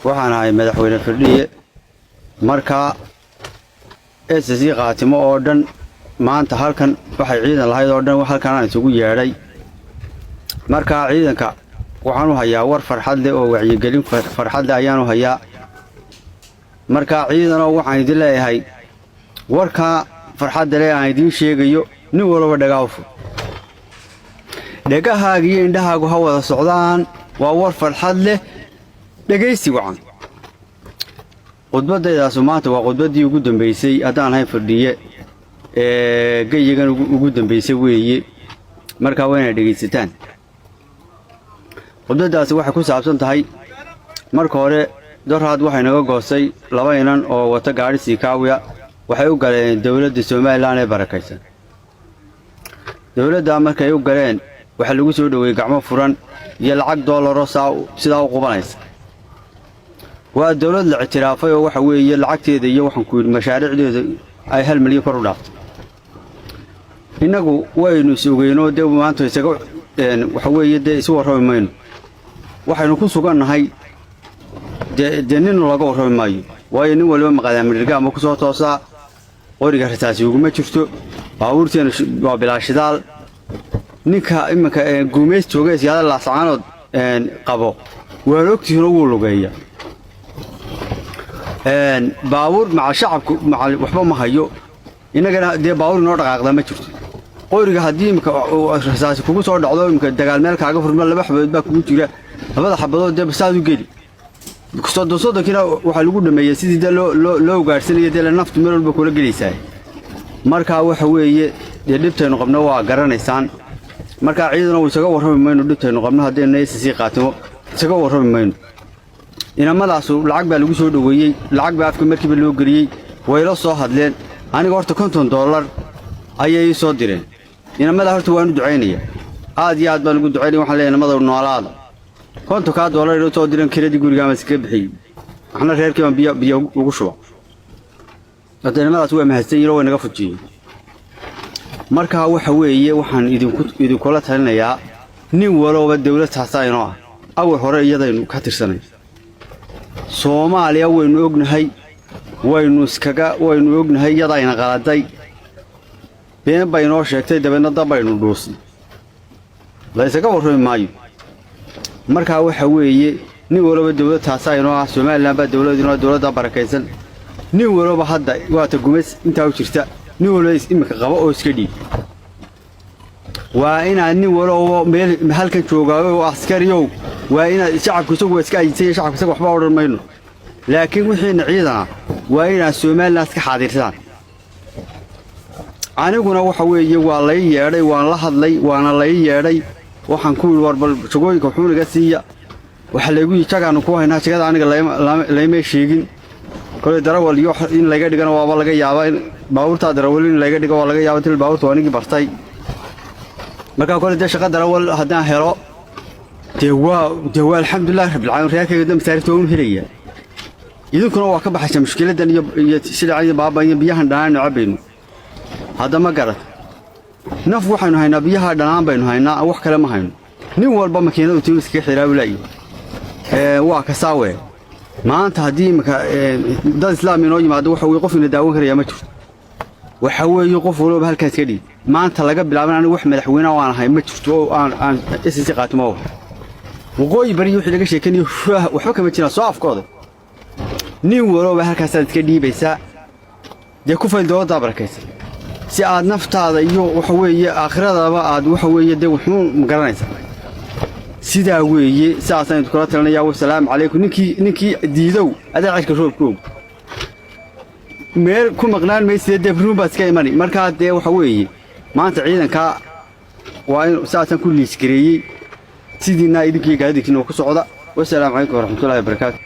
waxaan ahay madaxweyne firdhiye marka SSC qaatimo oo dhan maanta halkan waxay ciidan lahayd oo dhan halkan aan isugu yeedhay marka ciidanka waxaan u hayaa war farxad leh oo wacyigelin farxad leh ayaan u hayaa marka ciidano waxaan idin leeyahay warka farxad leh aan idin sheegayo nin walba dhagaafo dhagahaaga iyo indhahaagu ha wada socdaan waa war farxad leh dhageysi wacan khudbadaydaas maanta waa khudbadii ugu dambeysay hadaan ahay firdhiye gayigan ugu dambeysay weeye marka waa inaad dhageysataan khudbadaas waxay ku saabsan tahay marka hore daraad waxay naga goosay laba inan oo wata gaari siikaawiya waxay u galeen dawladda Soomaaliland ee barakaysan dawladda markay u galeen waxa lagu soo dhaweeyay gacmo furan iyo lacag doolaro sida u qubanaysa waa dawlad la ictiraafay oo waxa weeye lacagteeda iyo waxaan ku mashaariicdeeda ay 1 milyan kor u dhaaftay inagu waynu suugeeno dee maanta isaga waxa weeye dee isu warramayno waxaynu ku sugannahay dee nin laga warramaayo waayo nin waliba maqaadamiriga ama ku soo toosaa qoriga rasaasi uguma jirto baabuurteena waa bilaashidaal ninka imanka guumeys jooga siyaada laasaanood qabo waan ogtihiin ugu lugeeya baabuur maca shacabku waxba ma hayo inagana dee baabuur inoo dhaqaaqda ma jirto qoriga haddii imanka rasaasi kugu soo dhacdo imanka dagaal meel kaaga furma laba xabadood baa kugu jira labada xabadood dee basaad u geli soddonkiina waxaa lagu dhameeyay sidii dee loo gaarsanayay dee naftu meel walba kula gelaysaa marka waxa weeye dee dhibtaynu qabno waa garanaysaan marka ciidana uu isaga warrami mayno dhibtaynu qabno haddayna SSC qaatimo isaga warrami mayno inamadaas lacag baa lagu soo dhaweeyay lacag baa afka markiiba loo geliyay way la soo hadleen aniga horta $50 ayay soo direen inamada horta waan u duceynaya aad iyo aad baan ugu duceynay waxaan leeyahay inamada noolaada $50 oo soo direen kiradii guriga ama iska bixiyay waxna reerkii aan biyo ugu shuba hadda inamadaas waa mahadsan yihiin way naga fujiyeen marka waxa weeye waxaan idin kula talinayaa nin walba dawlad taasayno ah awal hore iyadaynu ka tirsanay Soomaaliya waynu ognahay waynu ognahay iyadayna qaladay been bayno sheegtay dabadna dabaynu dhuusay la isaga warrami maayo marka waxa weeye nin walba dawlad taasayno ah Soomaaliland baa dawladda barakaysan nin walba hadda waata gumeys inta u jirta nin walba imika qabo oo iska dhiib waa inaan nin walba meel halkan joogaayo oo askariyow waa inaan shacabku isagu iska ayisay shacabku isagu waxba oran mayno laakiin wixii ciidana waa inaan Soomaaliland iska xaadirtaan aniguna waxa weeye waa la yeedhay waan la hadlay waana la yeedhay waxaan ku warbal shaqooyinka xuuniga siiya waxa lagu yijagaan ku haynaa shaqada aniga la sheegin kale darawal iyo in laga dhigana waaba laga yaabaa in baabuurta darawal in laga dhigo waa laga yaabaa in baabuurta wanigi bartay marka kale shaqada darawal hadaan helo dee alxamdulillah rabbil caalamiin reerkayga dam saarto oo helaya idinkuna waa ka baxaysa mushkiladan iyo silacay baaba iyo biyahan dhanaan cabayno hadda ma garad naf waxaanu haynaa biyaha dhanaan baynu haynaa wax kale ma hayno nin walba makiinadu tiimiska xiraabulay waa ka saawe maanta haddii imika dad islaam inoo yimaado waxa weeye qof ina daawan karaya ma jirto waxa weeye qof walba halkaas ka dhig maanta laga bilaaban anigu wax madaxweyne waan ahay ma jirto oo aan SSC qaatimo waqooyi bari wixii laga sheekanayo waxba kama jiraan soo afkooda nin walba halkaas aad iska dhiibaysaa dee ku fayl dawladda barakaysan si aad naftaada iyo waxa weeye aakhiradaaba aad waxa weeye dee wuxuu magaranaysaa sidaa weeye saasaan kula talinayaa wassalaamu calaykum ninkii diidow adaa cishka roobkoog meel ku maqnaan maysid dee ruubaas ka imani marka dee waxa weeye maanta ciidanka waa in saasaan ku liis gareeyay sidiina idinkii gaadiidkiina ku socda wassalaamu calaykum waraxmatullaahi wabarakaatuh